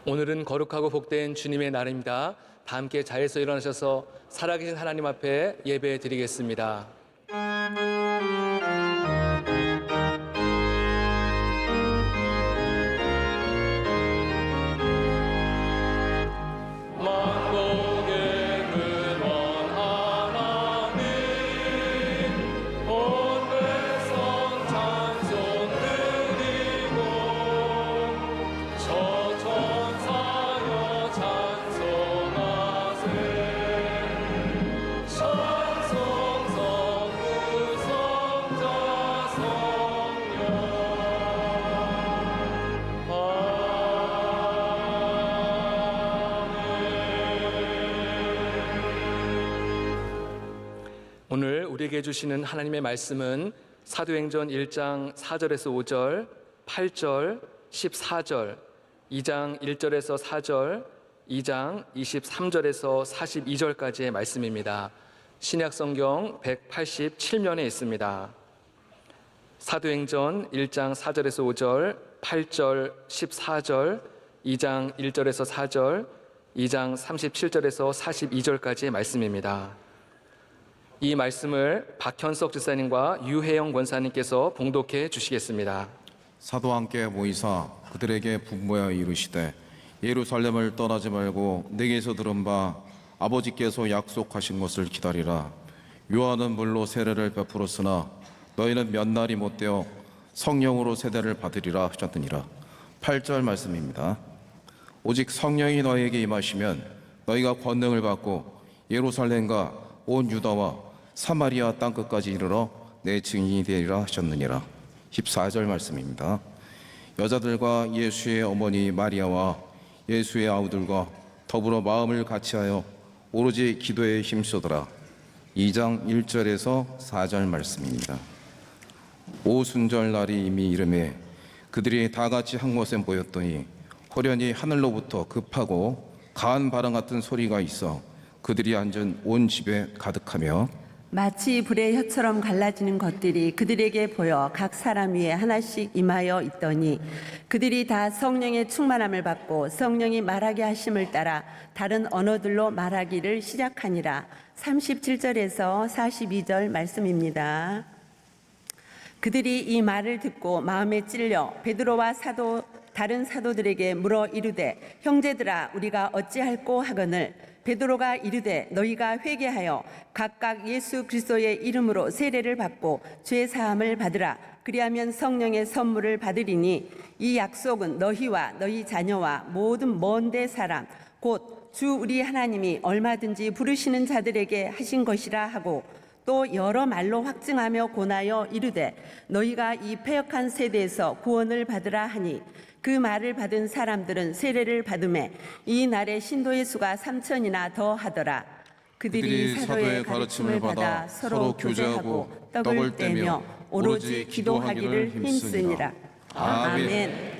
오늘은 거룩하고 복된 주님의 날입니다. 다 함께 자리에서 일어나셔서 살아계신 하나님 앞에 예배 드리겠습니다. 오늘 우리에게 주시는 하나님의 말씀은 사도행전 1장 4절에서 5절, 8절, 14절, 2장 1절에서 4절, 2장 23절에서 42절까지의 말씀입니다. 신약성경 187면에 있습니다. 사도행전 1장 4절에서 5절, 8절, 14절, 2장 1절에서 4절, 2장 37절에서 42절까지의 말씀입니다. 이 말씀을 박현석 지사님과 유혜영 권사님께서 봉독해 주시겠습니다. 사도와 함께 모이사 그들에게 분부하여 이르시되 예루살렘을 떠나지 말고 내게서 들은 바 아버지께서 약속하신 것을 기다리라. 요한은 물로 세례를 베풀었으나 너희는 몇 날이 못되어 성령으로 세례를 받으리라 하셨느니라. 8절 말씀입니다. 오직 성령이 너희에게 임하시면 너희가 권능을 받고 예루살렘과 온 유다와 사마리아 땅끝까지 이르러 내 증인이 되리라 하셨느니라. 14절 말씀입니다. 여자들과 예수의 어머니 마리아와 예수의 아우들과 더불어 마음을 같이하여 오로지 기도에 힘쓰더라. 2장 1절에서 4절 말씀입니다. 오순절 날이 이미 이르매 그들이 다 같이 한 곳에 모였더니 호련히 하늘로부터 급하고 가한 바람 같은 소리가 있어 그들이 앉은 온 집에 가득하며 마치 불의 혀처럼 갈라지는 것들이 그들에게 보여 각 사람 위에 하나씩 임하여 있더니 그들이 다 성령의 충만함을 받고 성령이 말하게 하심을 따라 다른 언어들로 말하기를 시작하니라. 37절에서 42절 말씀입니다. 그들이 이 말을 듣고 마음에 찔려 베드로와 다른 사도들에게 물어 이르되 형제들아 우리가 어찌할꼬 하거늘 베드로가 이르되 너희가 회개하여 각각 예수 그리스도의 이름으로 세례를 받고 죄 사함을 받으라. 그리하면 성령의 선물을 받으리니 이 약속은 너희와 너희 자녀와 모든 먼 데 사람 곧 주 우리 하나님이 얼마든지 부르시는 자들에게 하신 것이라 하고 또 여러 말로 확증하며 권하여 이르되 너희가 이 패역한 세대에서 구원을 받으라 하니 그 말을 받은 사람들은 세례를 받음에 이 날에 신도의 수가 3,000이나 더 하더라. 그들이 사도의 가르침을 받아 서로 교제하고 떡을 떼며 오로지 기도하기를 힘쓰니라. 아멘.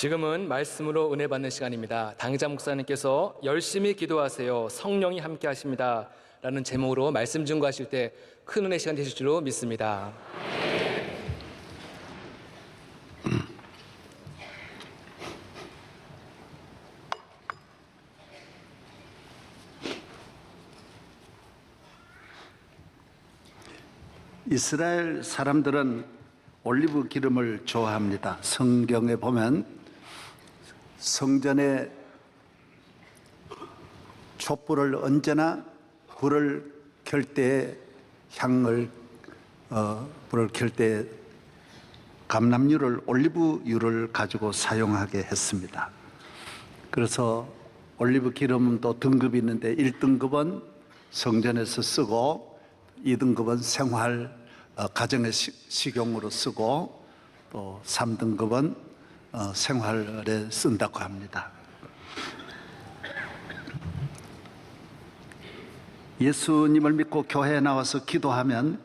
지금은 말씀으로 은혜 받는 시간입니다. 당자 목사님께서 열심히 기도하세요. 성령이 함께 하십니다. 라는 제목으로 말씀 증거하실 때 큰 은혜 시간 되실 줄로 믿습니다. 이스라엘 사람들은 올리브 기름을 좋아합니다. 성경에 보면 성전에 촛불을 언제나 불을 켤 때 불을 켤 때 감람유를 올리브유를 가지고 사용하게 했습니다. 그래서 올리브 기름은 또 등급이 있는데 1등급은 성전에서 쓰고 2등급은 생활 가정의 식용으로 쓰고 또 3등급은 생활에 쓴다고 합니다. 예수님을 믿고 교회에 나와서 기도하면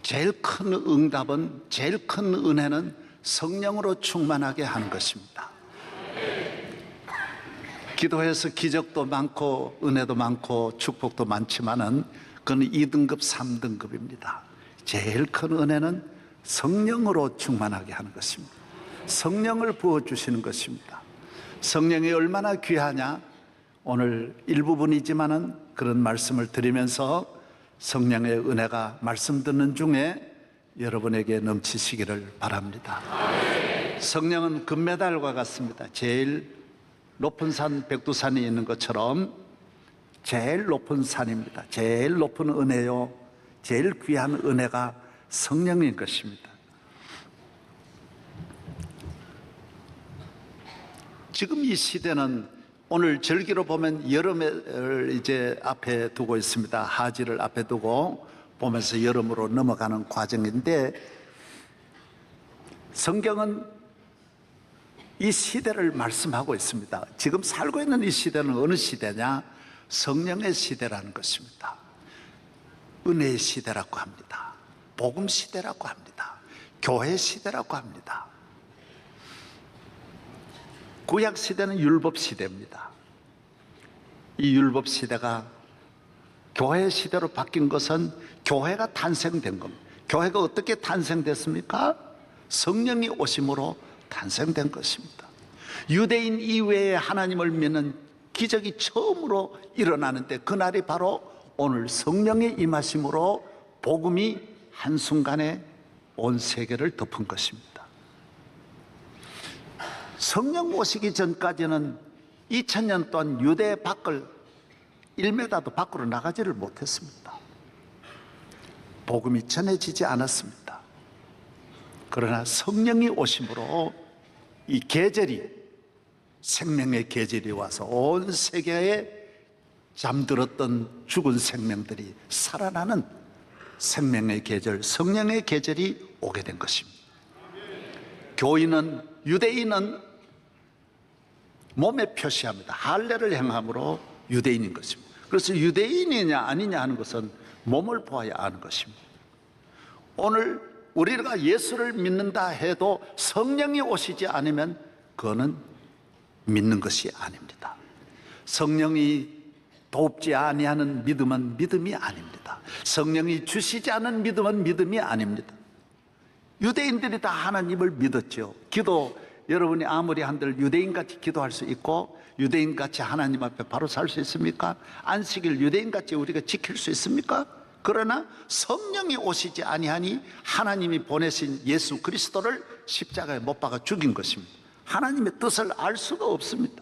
제일 큰 응답은, 제일 큰 은혜는 성령으로 충만하게 하는 것입니다. 기도해서 기적도 많고 은혜도 많고 축복도 많지만은 그건 2등급, 3등급입니다. 제일 큰 은혜는 성령으로 충만하게 하는 것입니다. 성령을 부어주시는 것입니다. 성령이 얼마나 귀하냐? 오늘 일부분이지만은 그런 말씀을 드리면서 성령의 은혜가 말씀 듣는 중에 여러분에게 넘치시기를 바랍니다. 성령은 금메달과 같습니다. 제일 높은 산 백두산이 있는 것처럼 제일 높은 산입니다. 제일 높은 은혜요, 제일 귀한 은혜가 성령인 것입니다. 지금 이 시대는 오늘 절기로 보면 여름을 이제 앞에 두고 있습니다. 하지를 앞에 두고 보면서 여름으로 넘어가는 과정인데, 성경은 이 시대를 말씀하고 있습니다. 지금 살고 있는 이 시대는 어느 시대냐? 성령의 시대라는 것입니다. 은혜의 시대라고 합니다. 복음 시대라고 합니다. 교회 시대라고 합니다. 구약 시대는 율법 시대입니다. 이 율법 시대가 교회 시대로 바뀐 것은 교회가 탄생된 겁니다. 교회가 어떻게 탄생됐습니까? 성령이 오심으로 탄생된 것입니다. 유대인 이외에 하나님을 믿는 기적이 처음으로 일어나는데 그날이 바로 오늘 성령의 임하심으로 복음이 한순간에 온 세계를 덮은 것입니다. 성령 오시기 전까지는 2000년 동안 유대 밖을 1m도 밖으로 나가지를 못했습니다. 복음이 전해지지 않았습니다. 그러나 성령이 오심으로 이 계절이, 생명의 계절이 와서 온 세계에 잠들었던 죽은 생명들이 살아나는 생명의 계절, 성령의 계절이 오게 된 것입니다. 교인은, 유대인은 몸에 표시합니다. 할례를 행함으로 유대인인 것입니다. 그래서 유대인이냐 아니냐 하는 것은 몸을 보아야 아는 것입니다. 오늘 우리가 예수를 믿는다 해도 성령이 오시지 않으면 그거는 믿는 것이 아닙니다. 성령이 돕지 아니하는 믿음은 믿음이 아닙니다. 성령이 주시지 않은 믿음은 믿음이 아닙니다. 유대인들이 다 하나님을 믿었죠. 기도, 여러분이 아무리 한들 유대인같이 기도할 수 있고 유대인같이 하나님 앞에 바로 살 수 있습니까? 안식일 유대인같이 우리가 지킬 수 있습니까? 그러나 성령이 오시지 아니하니 하나님이 보내신 예수 그리스도를 십자가에 못 박아 죽인 것입니다. 하나님의 뜻을 알 수가 없습니다.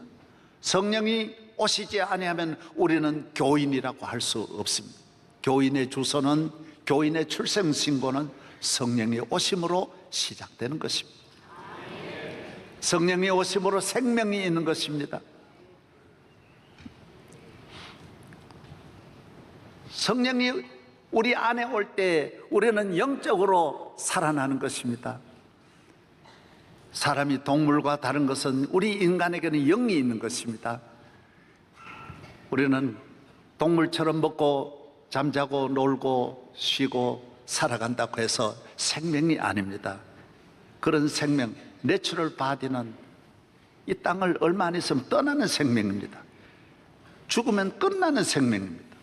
성령이 오시지 아니하면 우리는 교인이라고 할 수 없습니다. 교인의 주소는, 교인의 출생신고는 성령이 오심으로 시작되는 것입니다. 성령이 오심으로 생명이 있는 것입니다. 성령이 우리 안에 올 때 우리는 영적으로 살아나는 것입니다. 사람이 동물과 다른 것은 우리 인간에게는 영이 있는 것입니다. 우리는 동물처럼 먹고 잠자고 놀고 쉬고 살아간다고 해서 생명이 아닙니다. 그런 생명, 내추럴 바디는 이 땅을 얼마 안 있으면 떠나는 생명입니다. 죽으면 끝나는 생명입니다.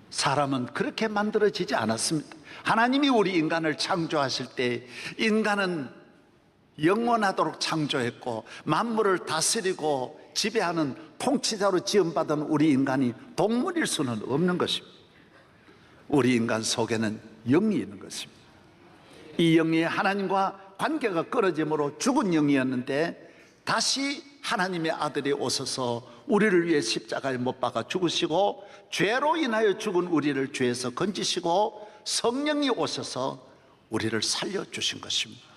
사람은 그렇게 만들어지지 않았습니다. 하나님이 우리 인간을 창조하실 때 인간은 영원하도록 창조했고 만물을 다스리고 지배하는 통치자로 지음받은 우리 인간이 동물일 수는 없는 것입니다. 우리 인간 속에는 영이 있는 것입니다. 이 영이 하나님과 관계가 끊어짐으로 죽은 영이었는데 다시 하나님의 아들이 오셔서 우리를 위해 십자가에 못 박아 죽으시고 죄로 인하여 죽은 우리를 죄에서 건지시고 성령이 오셔서 우리를 살려주신 것입니다.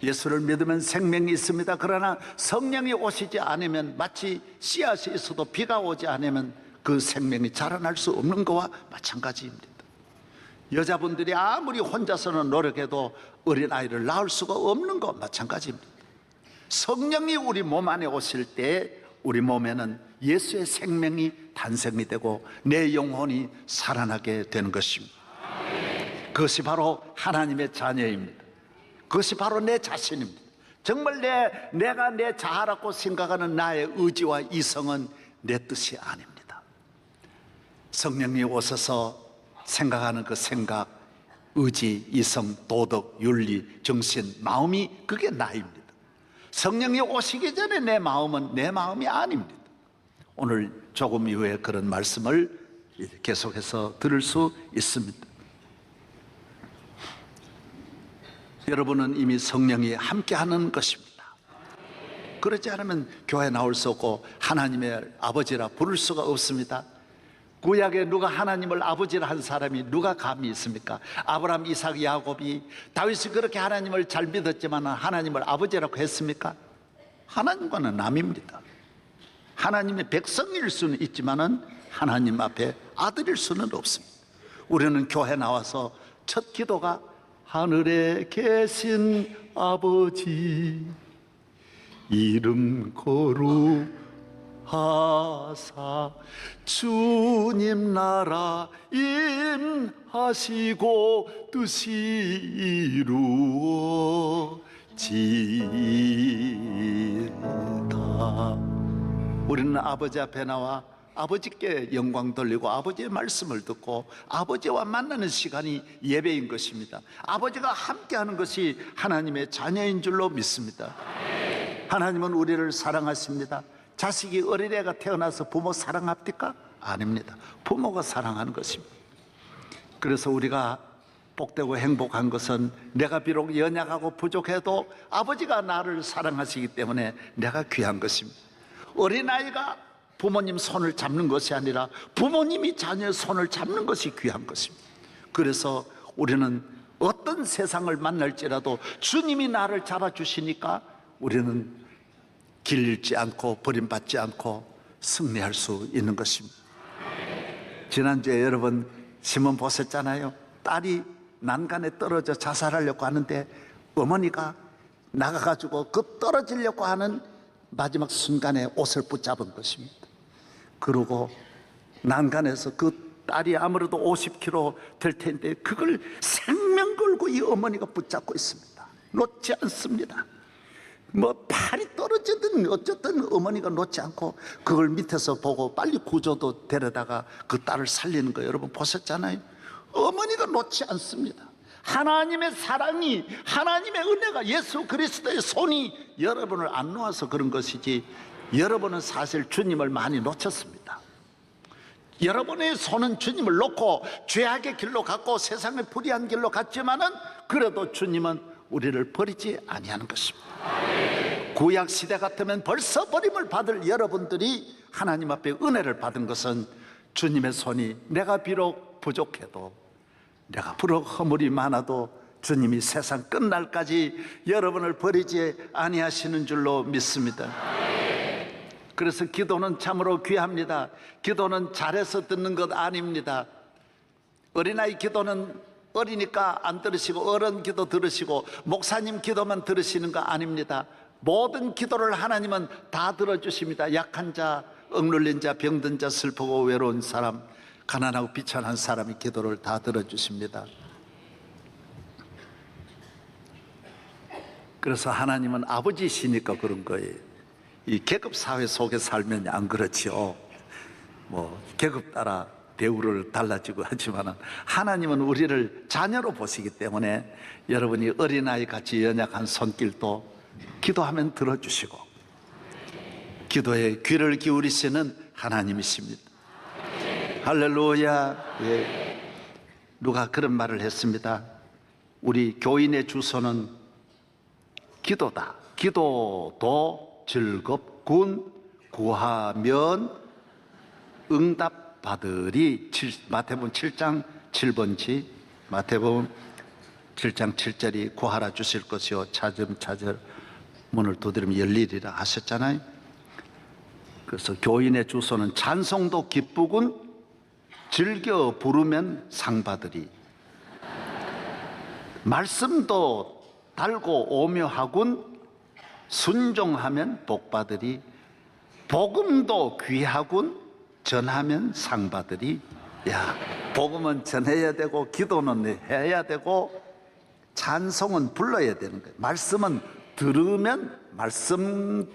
예수를 믿으면 생명이 있습니다. 그러나 성령이 오시지 않으면 마치 씨앗이 있어도 비가 오지 않으면 그 생명이 자라날 수 없는 것과 마찬가지입니다. 여자분들이 아무리 혼자서는 노력해도 어린아이를 낳을 수가 없는 것과 마찬가지입니다. 성령이 우리 몸 안에 오실 때 우리 몸에는 예수의 생명이 탄생이 되고 내 영혼이 살아나게 되는 것입니다. 그것이 바로 하나님의 자녀입니다. 그것이 바로 내 자신입니다. 정말 내가 내 자아라고 생각하는 나의 의지와 이성은 내 뜻이 아닙니다. 성령이 오셔서 생각하는 그 생각, 의지, 이성, 도덕, 윤리, 정신, 마음이 그게 나입니다. 성령이 오시기 전에 내 마음은 내 마음이 아닙니다. 오늘 조금 이후에 그런 말씀을 계속해서 들을 수 있습니다. 여러분은 이미 성령이 함께하는 것입니다. 그렇지 않으면 교회 나올 수 없고 하나님의 아버지라 부를 수가 없습니다. 구약에 누가 하나님을 아버지라 한 사람이 누가 감히 있습니까? 아브라함, 이삭, 야곱이 다윗이 그렇게 하나님을 잘 믿었지만 하나님을 아버지라고 했습니까? 하나님과는 남입니다. 하나님의 백성일 수는 있지만 하나님 앞에 아들일 수는 없습니다. 우리는 교회 나와서 첫 기도가 하늘에 계신 아버지 이름 거룩하사 주님 나라 임하시고 뜻이 이루어지다. 우리는 아버지 앞에 나와 아버지께 영광 돌리고 아버지의 말씀을 듣고 아버지와 만나는 시간이 예배인 것입니다. 아버지가 함께하는 것이 하나님의 자녀인 줄로 믿습니다. 하나님은 우리를 사랑하십니다. 자식이 어린애가 태어나서 부모 사랑합니까? 아닙니다. 부모가 사랑하는 것입니다. 그래서 우리가 복되고 행복한 것은 내가 비록 연약하고 부족해도 아버지가 나를 사랑하시기 때문에 내가 귀한 것입니다. 어린아이가 부모님 손을 잡는 것이 아니라 부모님이 자녀의 손을 잡는 것이 귀한 것입니다. 그래서 우리는 어떤 세상을 만날지라도 주님이 나를 잡아주시니까 우리는 길 잃지 않고 버림받지 않고 승리할 수 있는 것입니다. 지난주에 여러분 신문 보셨잖아요. 딸이 난간에 떨어져 자살하려고 하는데 어머니가 나가가지고 그 떨어지려고 하는 마지막 순간에 옷을 붙잡은 것입니다. 그러고 난간에서 그 딸이 아무래도 50kg 될 텐데 그걸 생명 걸고 이 어머니가 붙잡고 있습니다. 놓지 않습니다. 뭐 팔이 떨어지든 어쨌든 어머니가 놓지 않고 그걸 밑에서 보고 빨리 구조도 데려다가 그 딸을 살리는 거 여러분 보셨잖아요. 어머니가 놓지 않습니다. 하나님의 사랑이, 하나님의 은혜가, 예수 그리스도의 손이 여러분을 안 놓아서 그런 것이지 여러분은 사실 주님을 많이 놓쳤습니다. 여러분의 손은 주님을 놓고 죄악의 길로 갔고 세상의 불의한 길로 갔지만은 그래도 주님은 우리를 버리지 아니하는 것입니다. 구약 시대 같으면 벌써 버림을 받을 여러분들이 하나님 앞에 은혜를 받은 것은 주님의 손이 내가 비록 부족해도 내가 비록 허물이 많아도 주님이 세상 끝날까지 여러분을 버리지 아니하시는 줄로 믿습니다. 그래서 기도는 참으로 귀합니다. 기도는 잘해서 듣는 것 아닙니다. 어린아이 기도는 어리니까 안 들으시고 어른 기도 들으시고 목사님 기도만 들으시는 거 아닙니다. 모든 기도를 하나님은 다 들어주십니다. 약한 자, 억눌린 자, 병든 자, 슬프고 외로운 사람, 가난하고 비천한 사람의 기도를 다 들어주십니다. 그래서 하나님은 아버지시니까 그런 거예요. 이 계급 사회 속에 살면 안 그렇지요. 뭐 계급 따라 대우를 달라지고 하지만 하나님은 우리를 자녀로 보시기 때문에 여러분이 어린아이 같이 연약한 손길도 기도하면 들어주시고 기도에 귀를 기울이시는 하나님이십니다. 할렐루야. 예. 누가 그런 말을 했습니다. 우리 교인의 주소는 기도다. 기도도 즐겁군 구하면 응답받으리. 마태복음 7장 7번지 마태복음 7장 7절이 구하라 주실 것이요 찾을 문을 두드리면 열리리라 하셨잖아요. 그래서 교인의 주소는 찬송도 기쁘군 즐겨 부르면 상 받으리. 말씀도 달고 오묘하군 순종하면 복 받으리. 복음도 귀하군 전하면 상 받으리. 야, 복음은 전해야 되고 기도는 해야 되고 찬송은 불러야 되는 거예요. 말씀은 들으면 말씀도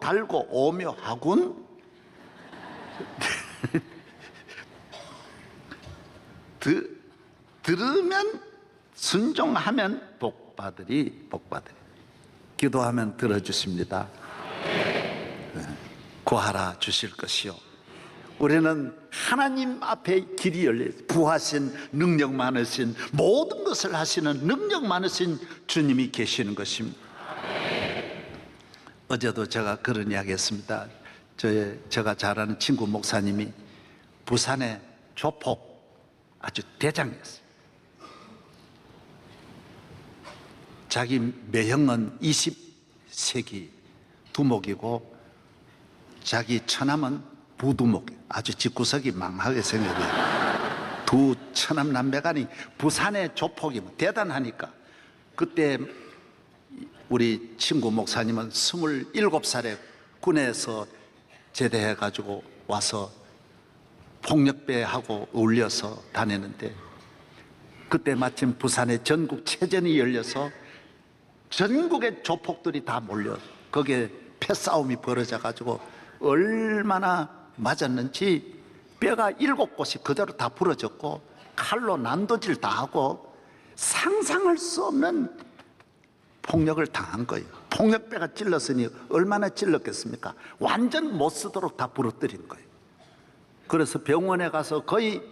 달고 오묘하군. 들으면 순종하면 복 받으리. 기도하면 들어주십니다. 구하라 주실 것이요. 우리는 하나님 앞에 길이 열려 부하신 능력 많으신 모든 것을 하시는 능력 많으신 주님이 계시는 것입니다. 어제도 제가 그런 이야기 했습니다. 제가 잘 아는 친구 목사님이 부산의 조폭 아주 대장이었어요. 자기 매형은 20세기 두목이고 자기 처남은 부두목, 아주 집구석이 망하게 생겨요. 두 처남 남매간이 부산의 조폭이 대단하니까 그때 우리 친구 목사님은 27살에 군에서 제대해가지고 와서 폭력배하고 어울려서 다니는데 그때 마침 부산에 전국 체전이 열려서 전국의 조폭들이 다 몰려 거기에 패싸움이 벌어져가지고 얼마나 맞았는지 뼈가 7곳이 그대로 다 부러졌고 칼로 난도질 다 하고 상상할 수 없는 폭력을 당한 거예요. 폭력배가 찔렀으니 얼마나 찔렀겠습니까? 완전 못 쓰도록 다 부러뜨린 거예요. 그래서 병원에 가서 거의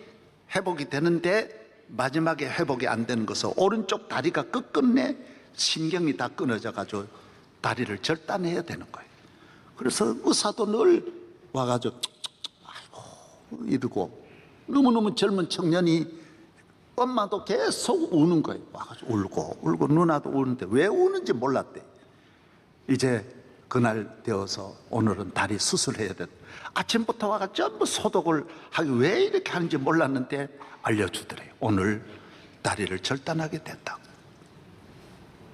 회복이 되는데 마지막에 회복이 안 되는 것은 오른쪽 다리가 끝끝내 신경이 다 끊어져 가지고 다리를 절단해야 되는 거예요. 그래서 의사도 늘 와가지고 아이고 이러고 너무너무 젊은 청년이 엄마도 계속 우는 거예요. 와가지고 울고 누나도 우는데 왜 우는지 몰랐대. 이제 그날 되어서 오늘은 다리 수술해야 돼. 아침부터 와가 전부 소독을 하기 왜 이렇게 하는지 몰랐는데 알려주더래요. 오늘 다리를 절단하게 됐다고.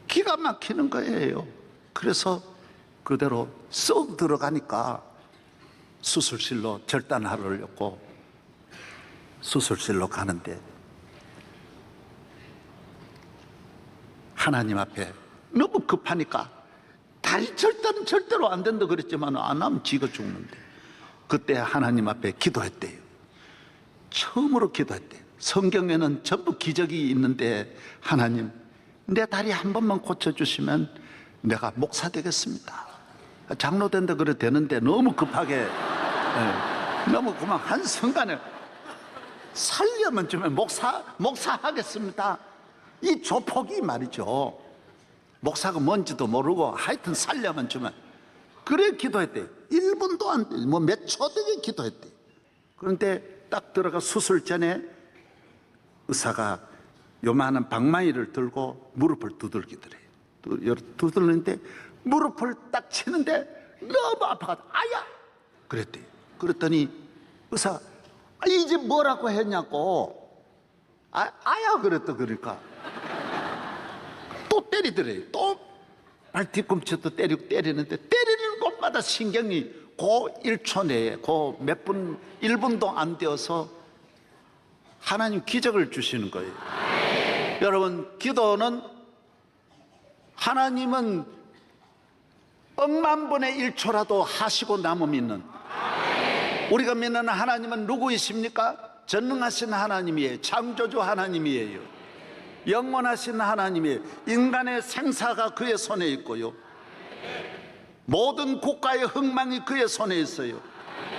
기가 막히는 거예요. 그래서 그대로 쏙 들어가니까 수술실로 절단하려고 수술실로 가는데 하나님 앞에 너무 급하니까 다리 절단은 절대로 안 된다 그랬지만 안 하면 지가 죽는데 그때 하나님 앞에 기도했대요. 처음으로 기도했대요. 성경에는 전부 기적이 있는데 하나님 내 다리 한 번만 고쳐주시면 내가 목사 되겠습니다. 장로 된다 그래도 되는데 너무 급하게 너무 그만 한순간에 살려면 주면 목사 하겠습니다. 이 조폭이 말이죠. 목사가 뭔지도 모르고 하여튼 살려면 주면 그래 기도했대. 1분도 안 돼. 뭐 몇 초 되게 기도했대. 그런데 딱 들어가 수술 전에 의사가 요만한 방망이를 들고 무릎을 두들기더래. 두들는데 무릎을 딱 치는데 너무 아파가지고 아야! 그랬대. 그랬더니 의사가 이제 뭐라고 했냐고 아야 그랬다. 그러니까 또 때리더래. 또 발 뒤꿈치도 때리는데 때리는 곳마다 신경이 그 1초 내에 그 몇 분 1분도 안 되어서 하나님 기적을 주시는 거예요. 여러분, 기도는 하나님은 억만 분의 1초라도 하시고 남음 있는, 우리가 믿는 하나님은 누구이십니까? 전능하신 하나님이에요. 창조주 하나님이에요. 영원하신 하나님이에요. 인간의 생사가 그의 손에 있고요, 모든 국가의 흥망이 그의 손에 있어요.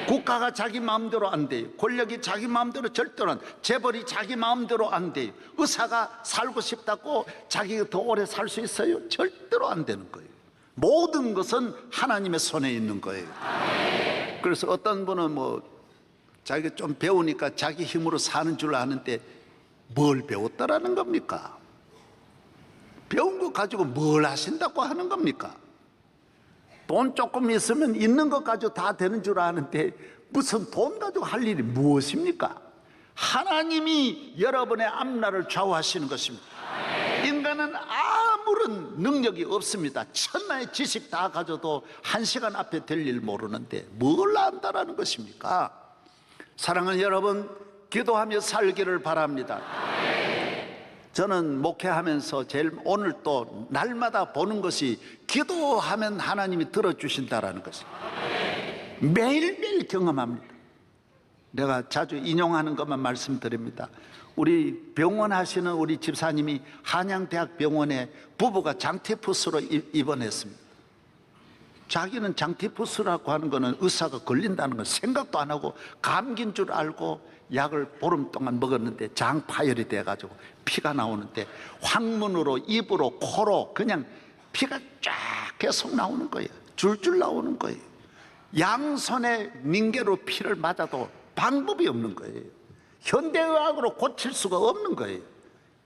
국가가 자기 마음대로 안 돼요. 권력이 자기 마음대로 절대로 안 돼요. 재벌이 자기 마음대로 안 돼요. 의사가 살고 싶다고 자기가 더 오래 살 수 있어요? 절대로 안 되는 거예요. 모든 것은 하나님의 손에 있는 거예요. 그래서 어떤 분은 자기가 좀 배우니까 자기 힘으로 사는 줄 아는데 뭘 배웠다라는 겁니까? 배운 거 가지고 뭘 하신다고 하는 겁니까? 돈 조금 있으면 있는 것 가지고 다 되는 줄 아는데 무슨 돈 가지고 할 일이 무엇입니까? 하나님이 여러분의 앞날을 좌우하시는 것입니다. 인간은 아무런 능력이 없습니다. 천하의 지식 다 가져도 1시간 앞에 될 일 모르는데 뭘 안다라는 것입니까? 사랑하는 여러분, 기도하며 살기를 바랍니다. 저는 목회하면서 오늘 또 날마다 보는 것이 기도하면 하나님이 들어주신다라는 것입니다. 매일매일 경험합니다. 내가 자주 인용하는 것만 말씀드립니다. 우리 병원 하시는 우리 집사님이 한양대학 병원에 부부가 장티푸스로 입원했습니다. 자기는 장티푸스라고 하는 것은 의사가 걸린다는 걸 생각도 안 하고 감기인 줄 알고 약을 보름 동안 먹었는데 장 파열이 돼가지고 피가 나오는데 항문으로, 입으로, 코로 그냥 피가 쫙 계속 나오는 거예요. 줄줄 나오는 거예요. 양손에 닌게로 피를 맞아도 방법이 없는 거예요. 현대의학으로 고칠 수가 없는 거예요.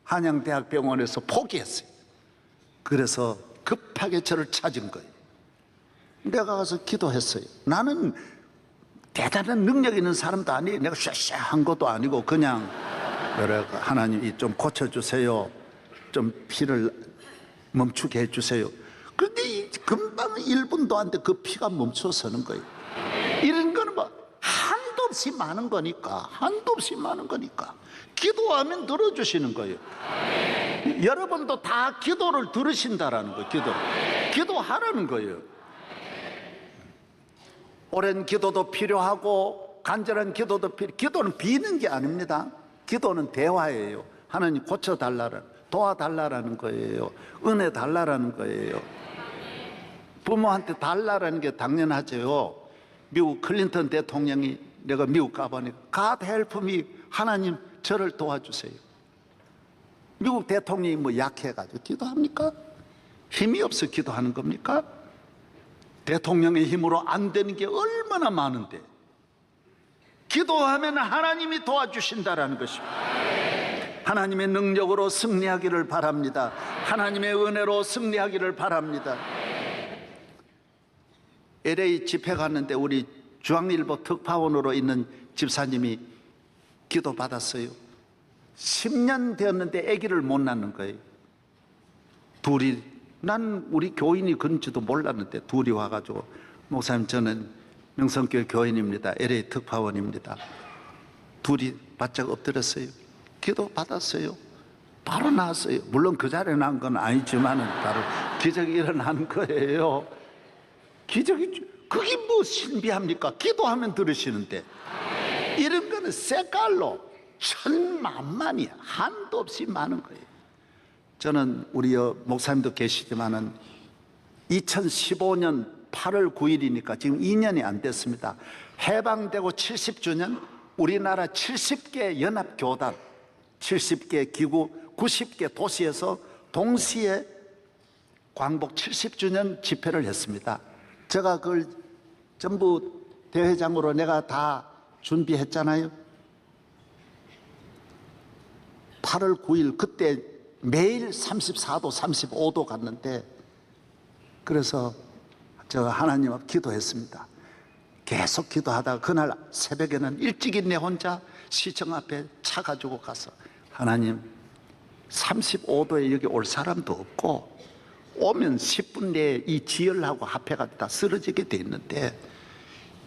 한양대학병원에서 포기했어요. 그래서 급하게 저를 찾은 거예요. 내가 가서 기도했어요. 나는 대단한 능력 있는 사람도 아니에요. 내가 샤샤한 것도 아니고 그냥 하나님이 좀 고쳐주세요. 좀 피를 멈추게 해주세요. 그런데 금방 1분도 안 돼 그 피가 멈춰서는 거예요. 이런 거는 한도 없이 많은 거니까, 한도 없이 많은 거니까 기도하면 들어주시는 거예요. 여러분도 다 기도를 들으신다라는 거예요. 기도하라는 거예요. 오랜 기도도 필요하고 간절한 기도도 기도는 비는 게 아닙니다. 기도는 대화예요. 하나님 고쳐달라는, 도와달라는 거예요. 은혜 달라는 거예요. 부모한테 달라는 게 당연하죠. 미국 클린턴 대통령이, 내가 미국 가보니까 God help me, 하나님 저를 도와주세요. 미국 대통령이 약해가지고 기도합니까? 힘이 없어 기도하는 겁니까? 대통령의 힘으로 안 되는 게 얼마나 많은데 기도하면 하나님이 도와주신다라는 것입니다. 하나님의 능력으로 승리하기를 바랍니다. 하나님의 은혜로 승리하기를 바랍니다. LA 집회 갔는데 우리 중앙일보 특파원으로 있는 집사님이 기도 받았어요. 10년 되었는데 아기를 못 낳는 거예요. 둘이, 난 우리 교인이 그런지도 몰랐는데 둘이 와가지고, 목사님 저는 명성교회 교인입니다. LA 특파원입니다. 둘이 바짝 엎드렸어요. 기도 받았어요. 바로 나왔어요. 물론 그 자리에 난 건 아니지만은 바로 기적이 일어난 거예요. 기적이, 그게 뭐 신비합니까? 기도하면 들으시는데. 이런 거는 색깔로 천만만이야. 한도 없이 많은 거예요. 저는 우리 목사님도 계시지만은 2015년 8월 9일이니까 지금 2년이 안 됐습니다. 해방되고 70주년, 우리나라 70개 연합교단, 70개 기구, 90개 도시에서 동시에 광복 70주년 집회를 했습니다. 제가 그걸 전부 대회장으로 내가 다 준비했잖아요. 8월 9일 그때 매일 34도, 35도 갔는데, 그래서 제가 하나님 앞 기도했습니다. 계속 기도하다가 그날 새벽에는 일찍이 내 혼자 시청 앞에 차 가지고 가서, 하나님 35도에 여기 올 사람도 없고 오면 10분 내에 이 지열하고 합해가 다 쓰러지게 돼 있는데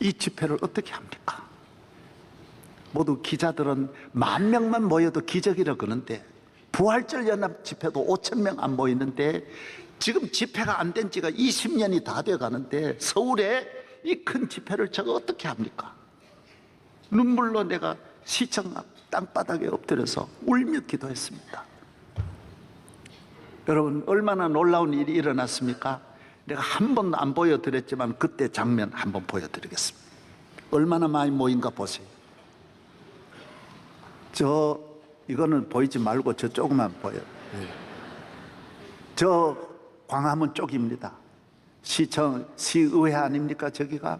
이 집회를 어떻게 합니까? 모두 기자들은 10,000명만 모여도 기적이라 그러는데 부활절 연합 집회도 5,000명 안 모이는데 지금 집회가 안 된 지가 20년이 다 돼 가는데 서울에 이 큰 집회를 제가 어떻게 합니까? 눈물로 내가 시청 앞 땅바닥에 엎드려서 울며 기도했습니다. 여러분, 얼마나 놀라운 일이 일어났습니까? 내가 한 번도 안 보여드렸지만 그때 장면 한번 보여드리겠습니다. 얼마나 많이 모인가 보세요. 이거는 보이지 말고 저쪽만 보여요. 저 광화문 쪽입니다. 시의회 아닙니까? 저기가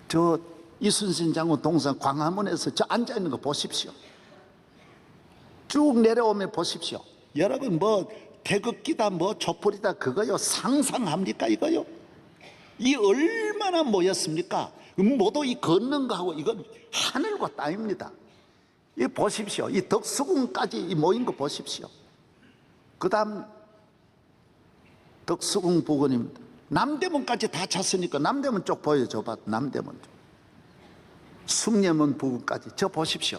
저 이순신 장군 동상 광화문에서 저 앉아 있는 거 보십시오. 쭉 내려오면 보십시오. 여러분, 뭐 태극기다 뭐 촛불이다 그거요 상상합니까? 이거요? 이 얼마나 모였습니까? 모두 이 걷는 거하고 이건 하늘과 땅입니다. 이 보십시오. 이 덕수궁까지 이 모인 거 보십시오. 그 다음 덕수궁 부근입니다. 남대문까지 다 찼으니까 남대문 쪽 보여줘봐. 남대문 쪽. 숭례문 부근까지 저 보십시오.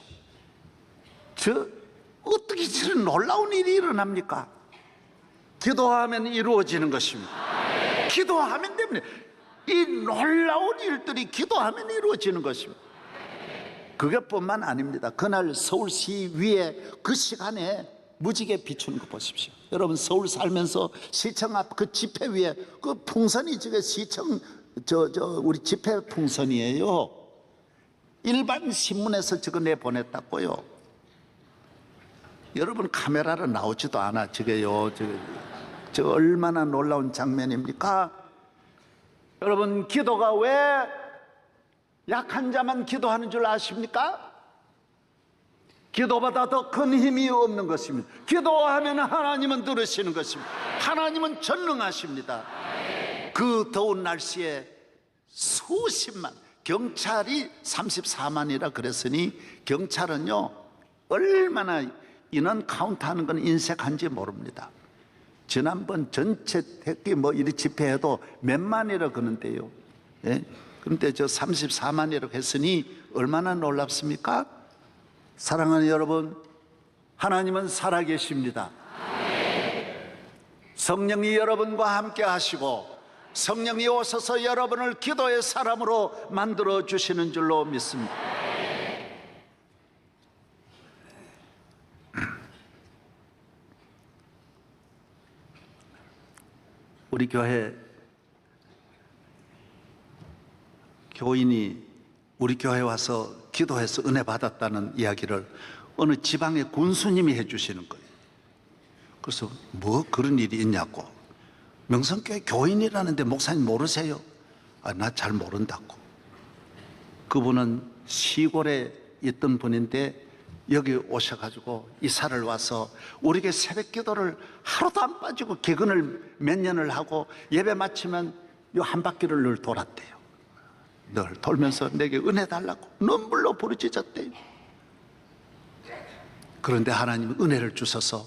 저 어떻게 저런 놀라운 일이 일어납니까? 기도하면 이루어지는 것입니다. 기도하면 때문에 이 놀라운 일들이 기도하면 이루어지는 것입니다. 그것뿐만 아닙니다. 그날 서울시 위에 그 시간에 무지개 비추는 거 보십시오. 여러분, 서울 살면서 시청 앞 그 집회 위에 그 풍선이 지금 시청 우리 집회 풍선이에요. 일반 신문에서 저거 내보냈다고요. 여러분, 카메라로 나오지도 않아. 저게요. 저 얼마나 놀라운 장면입니까? 여러분, 기도가 왜 약한 자만 기도하는 줄 아십니까? 기도보다 더 큰 힘이 없는 것입니다. 기도하면 하나님은 들으시는 것입니다. 하나님은 전능하십니다. 그 더운 날씨에 수십만, 경찰이 34만이라 그랬으니 경찰은요 얼마나 인원 카운트하는 건 인색한지 모릅니다. 지난번 전체 택기 뭐 이리 집회해도 몇만이라 그러는데요. 예? 그런데 저 34만이라고 했으니 얼마나 놀랍습니까? 사랑하는 여러분, 하나님은 살아계십니다. 성령이 여러분과 함께 하시고 성령이 오셔서 여러분을 기도의 사람으로 만들어 주시는 줄로 믿습니다. 우리 교회 교인이 우리 교회 와서 기도해서 은혜 받았다는 이야기를 어느 지방의 군수님이 해주시는 거예요. 그래서 뭐 그런 일이 있냐고. 명성교회 교인이라는데 목사님 모르세요? 아, 나 잘 모른다고. 그분은 시골에 있던 분인데 여기 오셔가지고 이사를 와서 우리에게 새벽 기도를 하루도 안 빠지고 개근을 몇 년을 하고 예배 마치면 요 한 바퀴를 늘 돌았대요. 늘 돌면서 내게 은혜 달라고 눈물로 부르짖었대요. 그런데 하나님은 은혜를 주셔서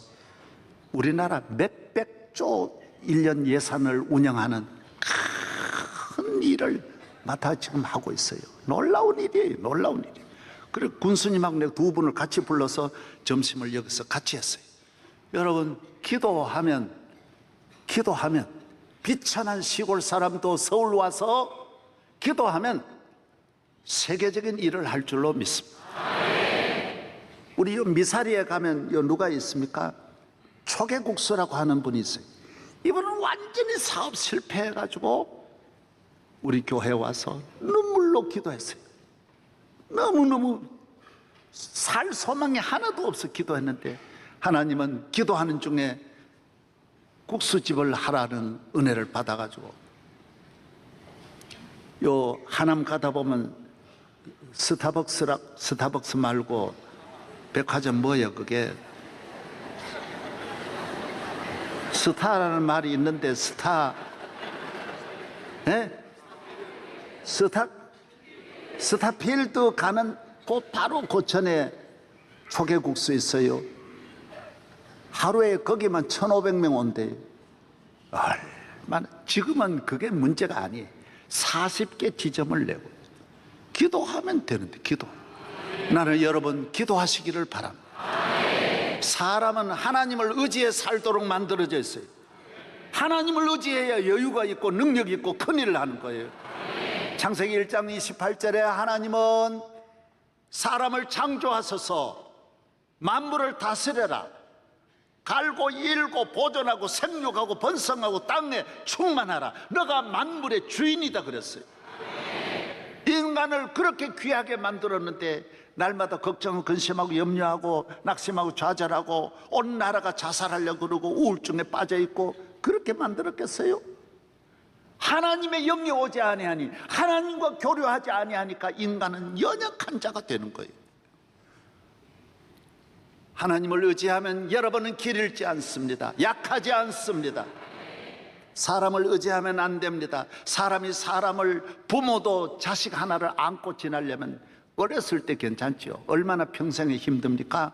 우리나라 몇백조 1년 예산을 운영하는 큰 일을 맡아 지금 하고 있어요. 놀라운 일이에요. 놀라운 일이에요. 그리고 군수님하고 내가 두 분을 같이 불러서 점심을 여기서 같이 했어요. 여러분, 기도하면 비천한 시골 사람도 서울 와서 기도하면 세계적인 일을 할 줄로 믿습니다. 우리 요 미사리에 가면 요 누가 있습니까? 초계국수라고 하는 분이 있어요. 이분은 완전히 사업 실패해가지고 우리 교회 와서 눈물로 기도했어요. 너무너무 살 소망이 하나도 없어 기도했는데 하나님은 기도하는 중에 국수집을 하라는 은혜를 받아가지고 요 하남 가다 보면 스타벅스 말고 백화점 뭐예요 그게? 스타라는 말이 있는데 스타 스타필드 가는 바로 고천에 초계국수 있어요. 하루에 거기만 1,500명 온대요. 얼마나, 지금은 그게 문제가 아니에요. 40개 지점을 내고 기도하면 되는데 기도. 나는 여러분 기도하시기를 바랍니다. 사람은 하나님을 의지해 살도록 만들어져 있어요. 하나님을 의지해야 여유가 있고 능력이 있고 큰일을 하는 거예요. 창세기 1장 28절에 하나님은 사람을 창조하셔서 만물을 다스려라, 갈고 일고 보존하고 생육하고 번성하고 땅에 충만하라, 너가 만물의 주인이다 그랬어요. 인간을 그렇게 귀하게 만들었는데 날마다 걱정하고 근심하고 염려하고 낙심하고 좌절하고 온 나라가 자살하려고 그러고 우울증에 빠져있고 그렇게 만들었겠어요? 하나님의 영이 오지 아니하니, 하나님과 교류하지 아니하니까 인간은 연약한 자가 되는 거예요. 하나님을 의지하면 여러분은 길 잃지 않습니다. 약하지 않습니다. 사람을 의지하면 안 됩니다. 사람이 사람을, 부모도 자식 하나를 안고 지나려면 어렸을 때 괜찮죠. 얼마나 평생에 힘듭니까?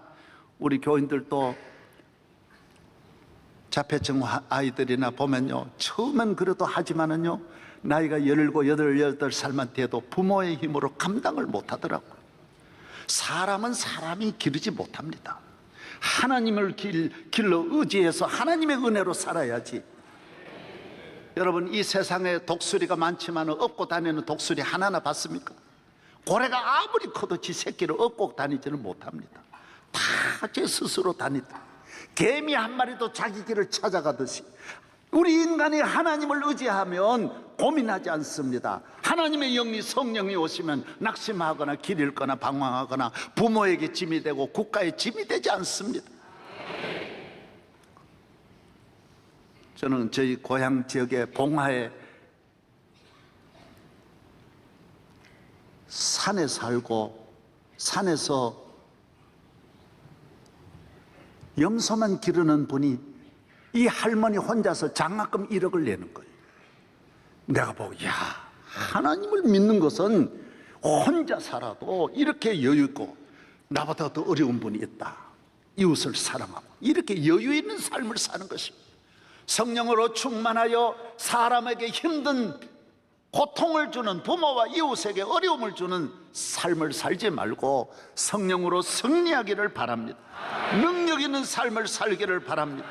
우리 교인들도 자폐증 아이들이나 보면요, 처음엔 그래도 하지만은요, 나이가 17, 18살만 돼도 부모의 힘으로 감당을 못 하더라고요. 사람은 사람이 기르지 못합니다. 하나님을 길로 의지해서 하나님의 은혜로 살아야지. 여러분, 이 세상에 독수리가 많지만 업고 다니는 독수리 하나나 봤습니까? 고래가 아무리 커도 지 새끼를 업고 다니지는 못합니다. 다 제 스스로 다니다. 개미 한 마리도 자기 길을 찾아가듯이 우리 인간이 하나님을 의지하면 고민하지 않습니다. 하나님의 영이, 성령이 오시면 낙심하거나 길 잃거나 방황하거나 부모에게 짐이 되고 국가에 짐이 되지 않습니다. 저는 저희 고향 지역의 봉화에 산에 살고 산에서 염소만 기르는 분이 이 할머니 혼자서 장학금 1억을 내는 거예요. 내가 보고, 야, 하나님을 믿는 것은 혼자 살아도 이렇게 여유 있고 나보다 더 어려운 분이 있다, 이웃을 사랑하고 이렇게 여유 있는 삶을 사는 것입니다. 성령으로 충만하여 사람에게 힘든 고통을 주는, 부모와 이웃에게 어려움을 주는 삶을 살지 말고 성령으로 승리하기를 바랍니다. 능력 있는 삶을 살기를 바랍니다.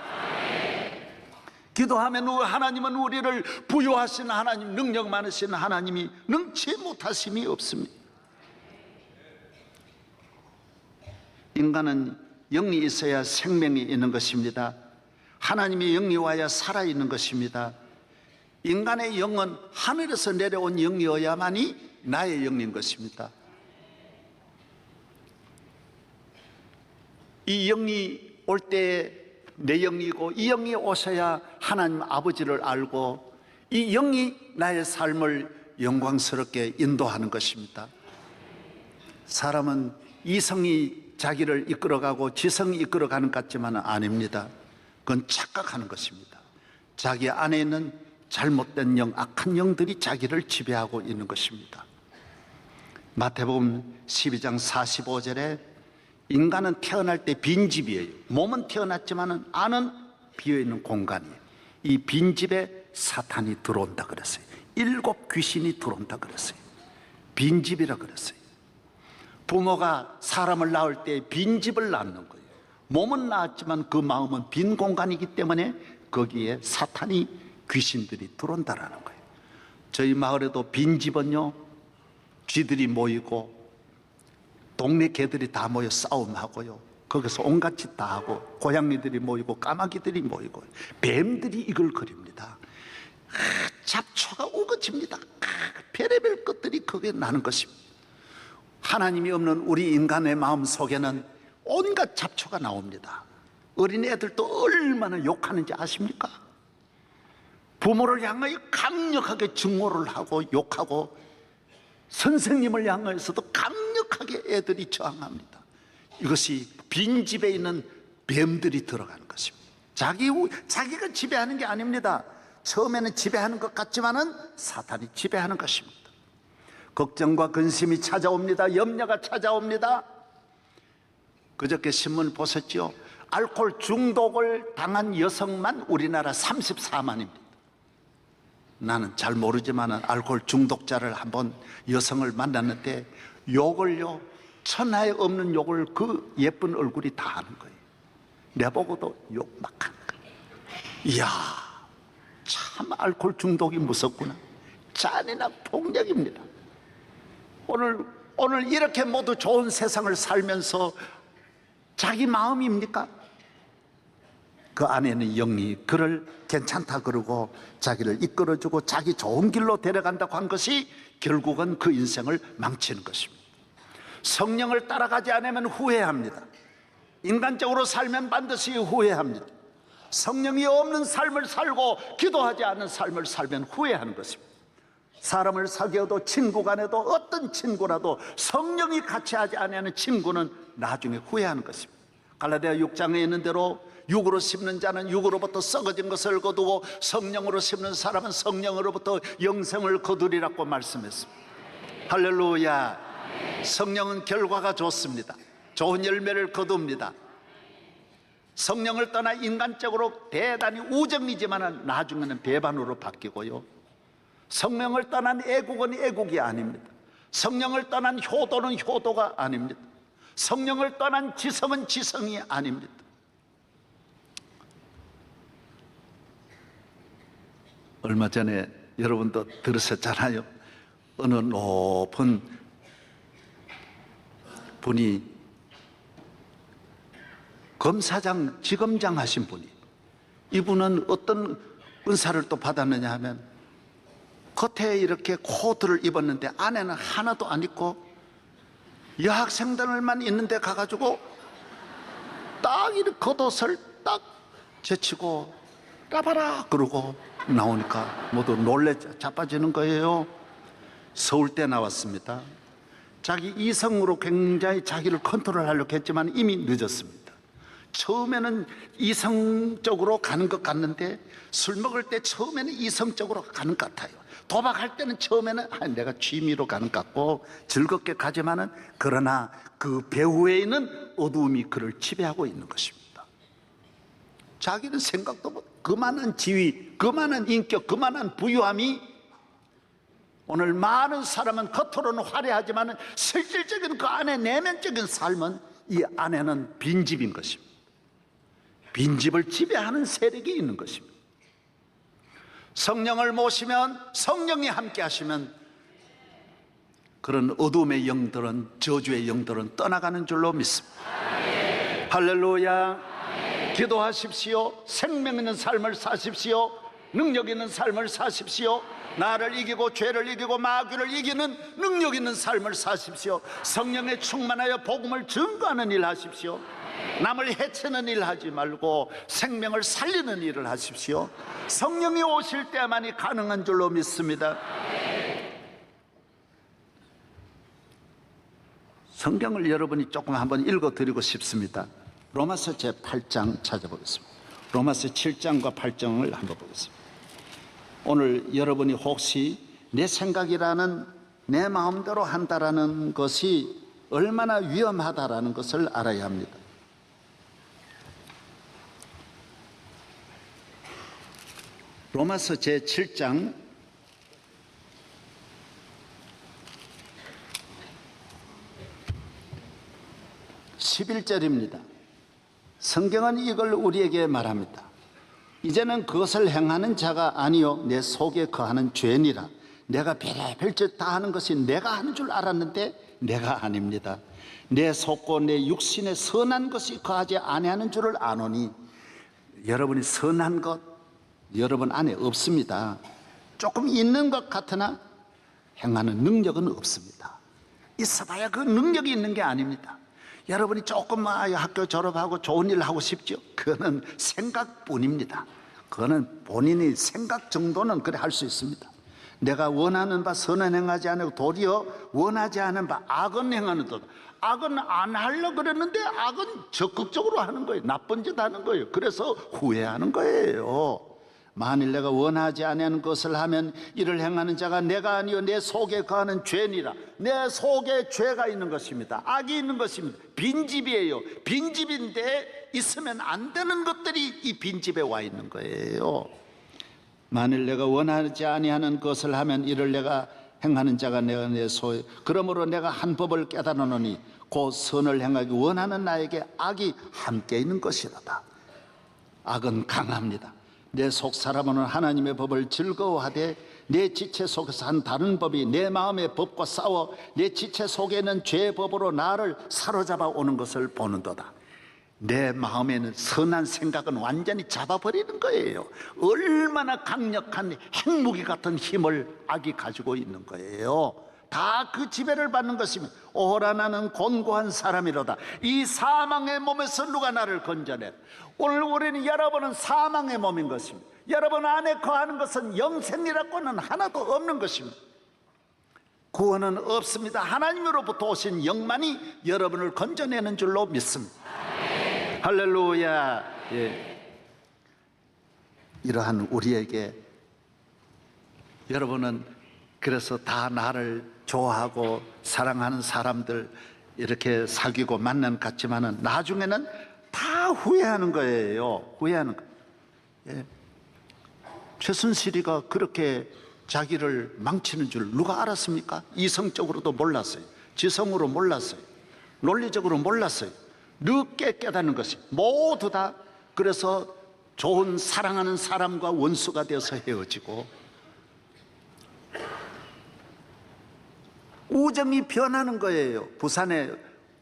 기도하면 하나님은 우리를 부유하신 하나님, 능력 많으신 하나님이 능치 못하심이 없습니다. 인간은 영이 있어야 생명이 있는 것입니다. 하나님의 영이 와야 살아있는 것입니다. 인간의 영은 하늘에서 내려온 영이어야만이 나의 영인 것입니다. 이 영이 올 때에 내 영이고, 이 영이 오셔야 하나님 아버지를 알고, 이 영이 나의 삶을 영광스럽게 인도하는 것입니다. 사람은 이성이 자기를 이끌어가고 지성이 이끌어가는 것 같지만은 아닙니다. 그건 착각하는 것입니다. 자기 안에 있는 잘못된 영, 악한 영들이 자기를 지배하고 있는 것입니다. 마태복음 12장 45절에 인간은 태어날 때 빈집이에요. 몸은 태어났지만 안은 비어있는 공간이에요. 이 빈집에 사탄이 들어온다 그랬어요. 7 귀신이 들어온다 그랬어요. 빈집이라 그랬어요. 부모가 사람을 낳을 때 빈집을 낳는 거예요. 몸은 낳았지만 그 마음은 빈 공간이기 때문에 거기에 사탄이, 귀신들이 들어온다라는 거예요. 저희 마을에도 빈집은요, 쥐들이 모이고 동네 개들이 다 모여 싸움하고요, 거기서 온갖 짓 다 하고 고양이들이 모이고 까마귀들이 모이고 뱀들이 이걸 그립니다. 잡초가 우거집니다. 별의별 것들이 거기에 나는 것입니다. 하나님이 없는 우리 인간의 마음 속에는 온갖 잡초가 나옵니다. 어린애들도 얼마나 욕하는지 아십니까? 부모를 향하여 강력하게 증오를 하고 욕하고 선생님을 향하여서도 강력하게 애들이 저항합니다. 이것이 빈집에 있는 뱀들이 들어가는 것입니다. 자기가 지배하는 게 아닙니다. 처음에는 지배하는 것 같지만은 사탄이 지배하는 것입니다. 걱정과 근심이 찾아옵니다. 염려가 찾아옵니다. 그저께 신문 보셨죠? 알코올 중독을 당한 여성만 우리나라 34만입니다. 나는 잘 모르지만 알코올 중독자를 한번 여성을 만났는데 욕을요, 천하에 없는 욕을 그 예쁜 얼굴이 다 하는 거예요. 내보고도 욕 막 하는 거예요. 이야, 참 알코올 중독이 무섭구나. 잔인한 폭력입니다. 오늘 이렇게 모두 좋은 세상을 살면서 자기 마음입니까? 그 안에는 영이 그를 괜찮다 그러고 자기를 이끌어주고 자기 좋은 길로 데려간다고 한 것이 결국은 그 인생을 망치는 것입니다. 성령을 따라가지 않으면 후회합니다. 인간적으로 살면 반드시 후회합니다. 성령이 없는 삶을 살고 기도하지 않는 삶을 살면 후회하는 것입니다. 사람을 사귀어도 친구 간에도 어떤 친구라도 성령이 같이 하지 않는 친구는 나중에 후회하는 것입니다. 갈라디아 6장에 있는 대로 육으로 심는 자는 육으로부터 썩어진 것을 거두고 성령으로 심는 사람은 성령으로부터 영생을 거두리라고 말씀했습니다. 할렐루야. 성령은 결과가 좋습니다. 좋은 열매를 거둡니다. 성령을 떠나 인간적으로 대단히 우정이지만 나중에는 배반으로 바뀌고요. 성령을 떠난 애국은 애국이 아닙니다. 성령을 떠난 효도는 효도가 아닙니다. 성령을 떠난 지성은 지성이 아닙니다. 얼마 전에 여러분도 들으셨잖아요. 어느 높은 분이 검사장, 지검장 하신 분이, 이분은 어떤 은사를 또 받았느냐 하면 겉에 이렇게 코트를 입었는데 안에는 하나도 안 입고 여학생들만 있는데 가가지고 딱 이렇게 겉옷을 딱 제치고 까봐라 그러고 나오니까 모두 놀래 자빠지는 거예요. 서울대 나왔습니다. 자기 이성으로 굉장히 자기를 컨트롤하려고 했지만 이미 늦었습니다. 처음에는 이성적으로 가는 것 같는데 술 먹을 때 처음에는 이성적으로 가는 것 같아요. 도박할 때는 처음에는 내가 취미로 가는 것 같고 즐겁게 가지만은 그러나 그 배후에는 어두움이 그를 지배하고 있는 것입니다. 자기는 생각도 못, 그만한 지위, 그만한 인격, 그만한 부유함이 오늘 많은 사람은 겉으로는 화려하지만 실질적인 그 안에 내면적인 삶은 이 안에는 빈집인 것입니다. 빈집을 지배하는 세력이 있는 것입니다. 성령을 모시면, 성령이 함께 하시면 그런 어둠의 영들은, 저주의 영들은 떠나가는 줄로 믿습니다. 할렐루야. 기도하십시오. 생명 있는 삶을 사십시오. 능력 있는 삶을 사십시오. 나를 이기고 죄를 이기고 마귀를 이기는 능력 있는 삶을 사십시오. 성령에 충만하여 복음을 증거하는 일 하십시오. 남을 해치는 일 하지 말고 생명을 살리는 일을 하십시오. 성령이 오실 때만이 가능한 줄로 믿습니다. 성경을 여러분이 조금 한번 읽어드리고 싶습니다. 로마서 제8장 찾아보겠습니다. 로마서 7장과 8장을 한번 보겠습니다. 오늘 여러분이 혹시 내 생각이라는, 내 마음대로 한다라는 것이 얼마나 위험하다라는 것을 알아야 합니다. 로마서 제7장 11절입니다. 성경은 이걸 우리에게 말합니다. 이제는 그것을 행하는 자가 아니요 내 속에 거하는 죄니라. 내가 별의별 짓 다 하는 것이 내가 하는 줄 알았는데 내가 아닙니다. 내 속고 내 육신에 선한 것이 거하지 아니하는 줄을 아노니. 여러분이 선한 것 여러분 안에 없습니다. 조금 있는 것 같으나 행하는 능력은 없습니다. 있어봐야 그 능력이 있는 게 아닙니다. 여러분이 조금 학교 졸업하고 좋은 일 하고 싶죠? 그거는 생각뿐입니다. 그거는 본인이 생각 정도는 그래 할 수 있습니다. 내가 원하는 바 선은 행하지 않고 도리어 원하지 않은 바 악은 행하는 것. 악은 안 하려고 그랬는데 악은 적극적으로 하는 거예요. 나쁜 짓 하는 거예요. 그래서 후회하는 거예요. 만일 내가 원하지 아니하는 것을 하면 이를 행하는 자가 내가 아니요 내 속에 거하는 죄니라. 내 속에 죄가 있는 것입니다. 악이 있는 것입니다. 빈집이에요. 빈집인데 있으면 안 되는 것들이 이 빈집에 와 있는 거예요. 만일 내가 원하지 아니하는 것을 하면 이를 내가 행하는 자가 내가 내 속에. 그러므로 내가 한 법을 깨달으노니 곧 선을 행하기 원하는 나에게 악이 함께 있는 것이로다. 악은 강합니다. 내 속 사람은 하나님의 법을 즐거워하되 내 지체 속에서 한 다른 법이 내 마음의 법과 싸워 내 지체 속에는 죄의 법으로 나를 사로잡아 오는 것을 보는도다. 내 마음에는 선한 생각은 완전히 잡아버리는 거예요. 얼마나 강력한 핵무기 같은 힘을 악이 가지고 있는 거예요. 다 그 지배를 받는 것이며 오호라 나는 곤고한 사람이로다. 이 사망의 몸에서 누가 나를 건져내. 오늘 우리는 여러분은 사망의 몸인 것입니다. 여러분 안에 거하는 것은 영생이라고는 하나도 없는 것입니다. 구원은 없습니다. 하나님으로부터 오신 영만이 여러분을 건져내는 줄로 믿습니다. 할렐루야. 예. 이러한 우리에게 여러분은 그래서 다 나를 좋아하고 사랑하는 사람들 이렇게 사귀고 만난 것 같지만은 나중에는 다 후회하는 거예요. 후회하는 거. 예. 최순실이가 그렇게 자기를 망치는 줄 누가 알았습니까? 이성적으로도 몰랐어요. 지성으로 몰랐어요. 논리적으로 몰랐어요. 늦게 깨닫는 것이 모두 다 그래서 좋은 사랑하는 사람과 원수가 되어서 헤어지고 우정이 변하는 거예요. 부산의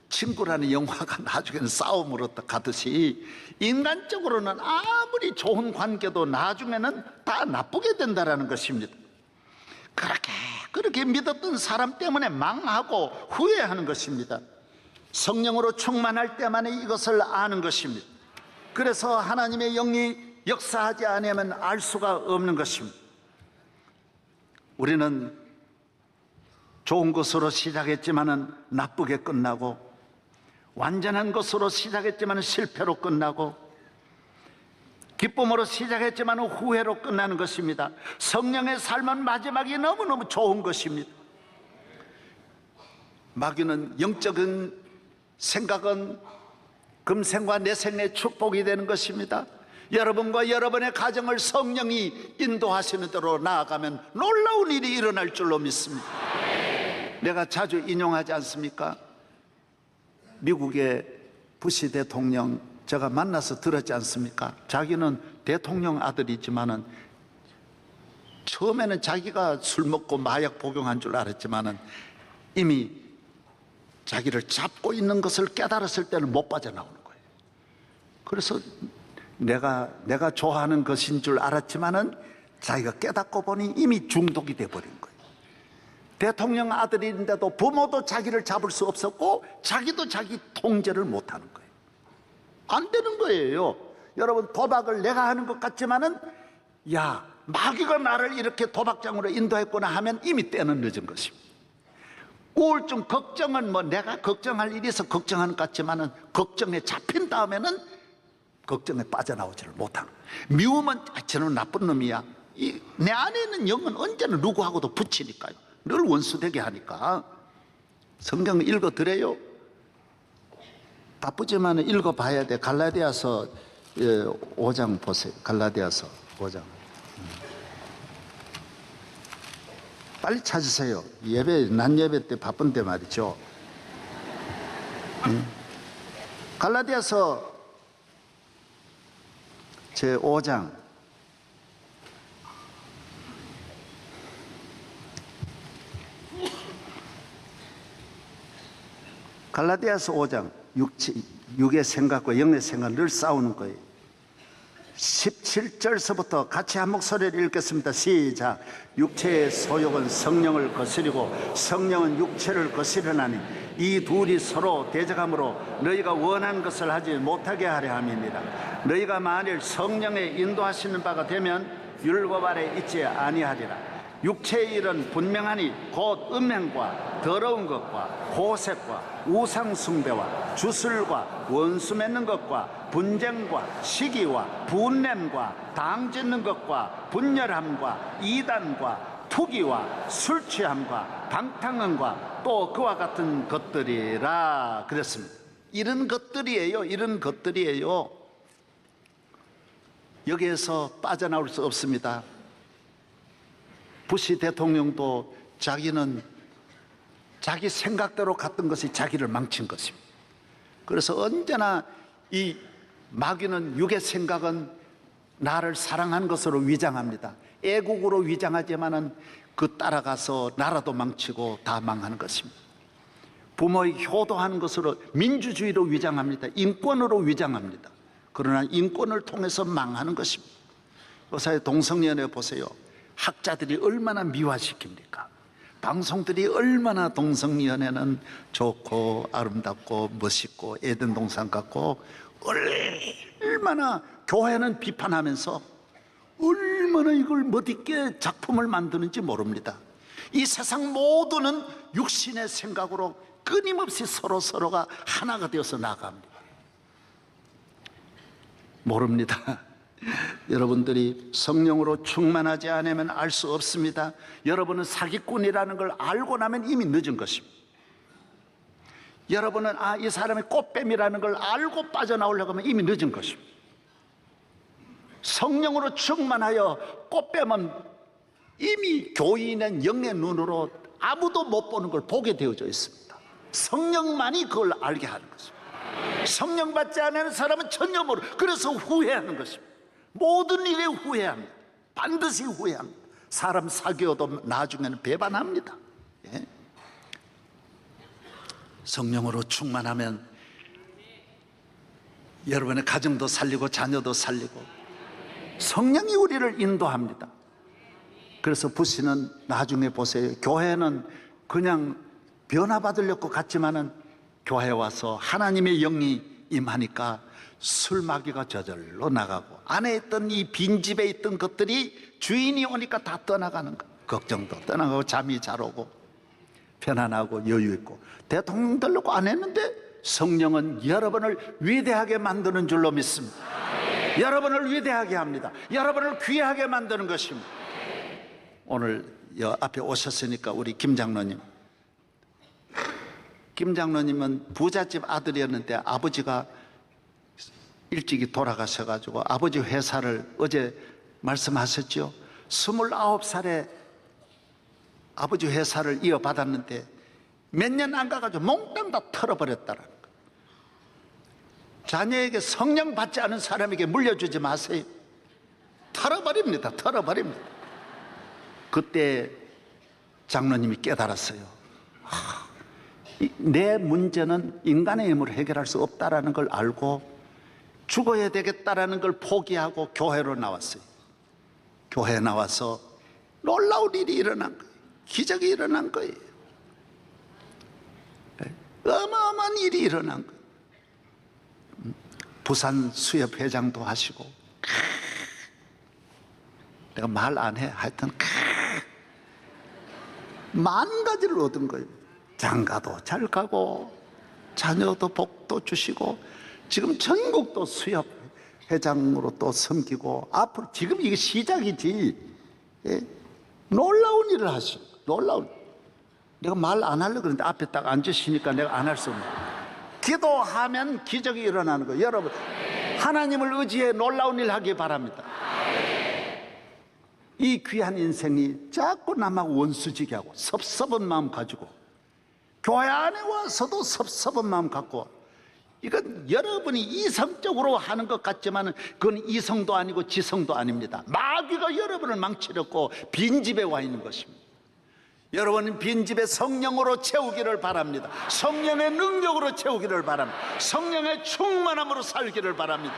친구라는 영화가 나중에는 싸움으로 가듯이 인간적으로는 아무리 좋은 관계도 나중에는 다 나쁘게 된다는 것입니다. 그렇게 믿었던 사람 때문에 망하고 후회하는 것입니다. 성령으로 충만할 때만 이것을 아는 것입니다. 그래서 하나님의 영이 역사하지 않으면 알 수가 없는 것입니다. 우리는 좋은 것으로 시작했지만은 나쁘게 끝나고 완전한 것으로 시작했지만은 실패로 끝나고 기쁨으로 시작했지만은 후회로 끝나는 것입니다. 성령의 삶은 마지막이 너무너무 좋은 것입니다. 마귀는 영적인 생각은 금생과 내생의 축복이 되는 것입니다. 여러분과 여러분의 가정을 성령이 인도하시는 대로 나아가면 놀라운 일이 일어날 줄로 믿습니다. 내가 자주 인용하지 않습니까? 미국의 부시 대통령 제가 만나서 들었지 않습니까? 자기는 대통령 아들이지만은 처음에는 자기가 술 먹고 마약 복용한 줄 알았지만은 이미 자기를 잡고 있는 것을 깨달았을 때는 못 빠져나오는 거예요. 그래서 내가 좋아하는 것인 줄 알았지만은 자기가 깨닫고 보니 이미 중독이 돼버린 거예요. 대통령 아들인데도 부모도 자기를 잡을 수 없었고 자기도 자기 통제를 못하는 거예요. 안 되는 거예요. 여러분 도박을 내가 하는 것 같지만은 야 마귀가 나를 이렇게 도박장으로 인도했구나 하면 이미 때는 늦은 것입니다. 우울증 걱정은 뭐 내가 걱정할 일이 있어 걱정하는 것 같지만은 걱정에 잡힌 다음에는 걱정에 빠져나오지를 못하는 거예요. 미움은 저는 나쁜 놈이야. 내 안에 있는 영은 언제나 누구하고도 붙이니까요. 늘 원수되게 하니까. 성경 읽어드려요. 바쁘지만 읽어봐야 돼. 갈라디아서 5장 보세요. 갈라디아서 5장. 빨리 찾으세요. 낮 예배 때 바쁜데 말이죠. 갈라디아서 제 5장. 갈라디아서 5장. 육의 생각과 영의 생각 늘 싸우는 거예요. 17절서부터 같이 한 목소리를 읽겠습니다. 시작. 육체의 소욕은 성령을 거스리고 성령은 육체를 거스르나니 이 둘이 서로 대적함으로 너희가 원하는 것을 하지 못하게 하려 함이니라. 너희가 만일 성령의 인도하시는 바가 되면 율법 아래 있지 아니하리라. 육체의 일은 분명하니 곧 음행과 더러운 것과 호색과 우상 숭배와 주술과 원수 맺는 것과 분쟁과 시기와 분냄과 당 짓는 것과 분열함과 이단과 투기와 술 취함과 방탕함과 또 그와 같은 것들이라 그랬습니다. 이런 것들이에요. 이런 것들이에요. 여기에서 빠져나올 수 없습니다. 부시 대통령도 자기는 자기 생각대로 갔던 것이 자기를 망친 것입니다. 그래서 언제나 이 마귀는, 육의 생각은 나를 사랑한 것으로 위장합니다. 애국으로 위장하지만은 그 따라가서 나라도 망치고 다 망하는 것입니다. 부모에게 효도하는 것으로, 민주주의로 위장합니다. 인권으로 위장합니다. 그러나 인권을 통해서 망하는 것입니다. 요새 동성연애 보세요. 학자들이 얼마나 미화시킵니까? 방송들이 얼마나 동성연애는 좋고 아름답고 멋있고 에덴 동산 같고, 얼마나 교회는 비판하면서 얼마나 이걸 멋있게 작품을 만드는지 모릅니다. 이 세상 모두는 육신의 생각으로 끊임없이 서로가 하나가 되어서 나아갑니다. 모릅니다. 여러분들이 성령으로 충만하지 않으면 알 수 없습니다. 여러분은 사기꾼이라는 걸 알고 나면 이미 늦은 것입니다. 여러분은 이 사람이 꽃뱀이라는 걸 알고 빠져나오려고 하면 이미 늦은 것입니다. 성령으로 충만하여 꽃뱀은 이미 교인은 영의 눈으로 아무도 못 보는 걸 보게 되어져 있습니다. 성령만이 그걸 알게 하는 것입니다. 성령 받지 않는 사람은 전혀 모르. 그래서 후회하는 것입니다. 모든 일에 후회합니다. 반드시 후회합니다. 사람 사귀어도 나중에는 배반합니다. 예? 성령으로 충만하면 여러분의 가정도 살리고 자녀도 살리고 성령이 우리를 인도합니다. 그래서 부시는 나중에 보세요. 교회는 그냥 변화받으려고 갔지만은 교회 와서 하나님의 영이 임하니까 술 마귀가 저절로 나가고, 안에 있던 이 빈집에 있던 것들이 주인이 오니까 다 떠나가는 거. 걱정도 떠나가고 잠이 잘 오고 편안하고 여유 있고. 대통령 되려고 안 했는데 성령은 여러분을 위대하게 만드는 줄로 믿습니다. 여러분을 위대하게 합니다. 여러분을 귀하게 만드는 것입니다. 오늘 앞에 오셨으니까 우리 김 장로님, 김 장로님은 부잣집 아들이었는데 아버지가 일찍이 돌아가셔가지고 아버지 회사를 어제 말씀하셨죠. 29살에 아버지 회사를 이어받았는데 몇 년 안 가가지고 몽땅 다 털어버렸다는 거예요. 자녀에게 성령 받지 않은 사람에게 물려주지 마세요. 털어버립니다. 털어버립니다. 그때 장로님이 깨달았어요. 내 문제는 인간의 힘으로 해결할 수 없다라는 걸 알고 죽어야 되겠다라는 걸 포기하고 교회로 나왔어요. 교회에 나와서 놀라운 일이 일어난 거예요. 기적이 일어난 거예요. 어마어마한 일이 일어난 거예요. 부산 수협 회장도 하시고, 내가 말 안 해. 하여튼 만 가지를 얻은 거예요. 장가도 잘 가고 자녀도 복도 주시고 지금 전국도 수협 회장으로 또 섬기고, 앞으로 지금 이게 시작이지. 예? 놀라운 일을 하시고, 놀라운. 내가 말 안 하려고 그러는데 앞에 딱 앉으시니까 내가 안 할 수 없네. 기도하면 기적이 일어나는 거예요. 여러분, 하나님을 의지해 놀라운 일 하기 바랍니다. 이 귀한 인생이 자꾸 남하고 원수지게 하고 섭섭한 마음 가지고, 교회 안에 와서도 섭섭한 마음 갖고, 이건 여러분이 이성적으로 하는 것 같지만 그건 이성도 아니고 지성도 아닙니다. 마귀가 여러분을 망치려고 빈집에 와 있는 것입니다. 여러분은 빈집에 성령으로 채우기를 바랍니다. 성령의 능력으로 채우기를 바랍니다. 성령의 충만함으로 살기를 바랍니다.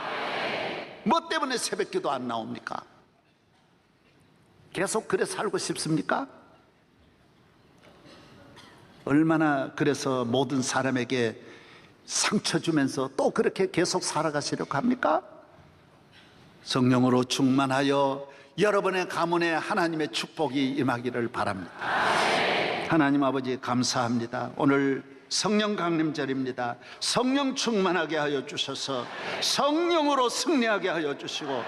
뭐 때문에 새벽기도 안 나옵니까? 계속 그래 살고 싶습니까? 얼마나 그래서 모든 사람에게 상처 주면서 또 그렇게 계속 살아가시려고 합니까? 성령으로 충만하여 여러분의 가문에 하나님의 축복이 임하기를 바랍니다. 하나님 아버지 감사합니다. 오늘 성령 강림절입니다. 성령 충만하게 하여 주셔서 성령으로 승리하게 하여 주시고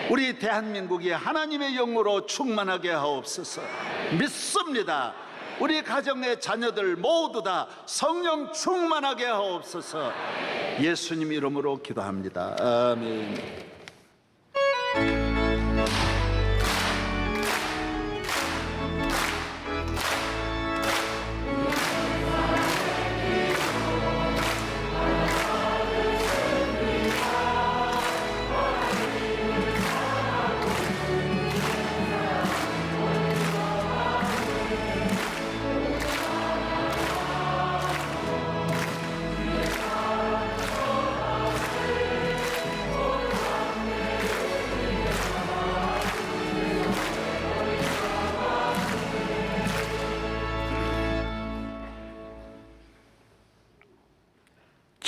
우리 대한민국이 하나님의 영으로 충만하게 하옵소서. 믿습니다. 우리 가정의 자녀들 모두 다 성령 충만하게 하옵소서. 예수님 이름으로 기도합니다. 아멘.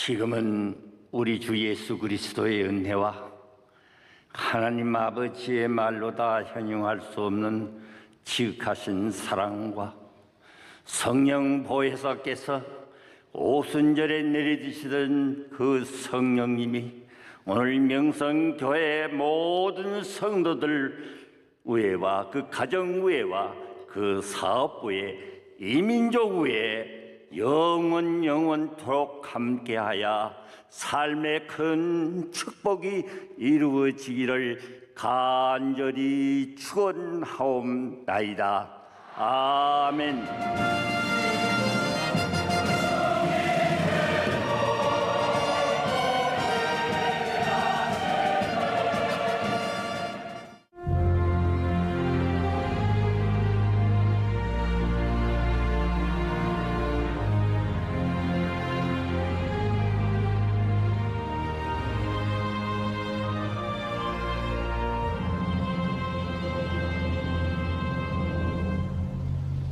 지금은 우리 주 예수 그리스도의 은혜와 하나님 아버지의 말로 다 현용할 수 없는 지극하신 사랑과 성령 보혜사께서 오순절에 내려주시던 그 성령님이 오늘 명성교회 모든 성도들 위에와 그 가정 위에와 그 사업 위에 이민족 위에 영원토록 함께하여 삶의 큰 축복이 이루어지기를 간절히 축원하옵나이다. 아멘.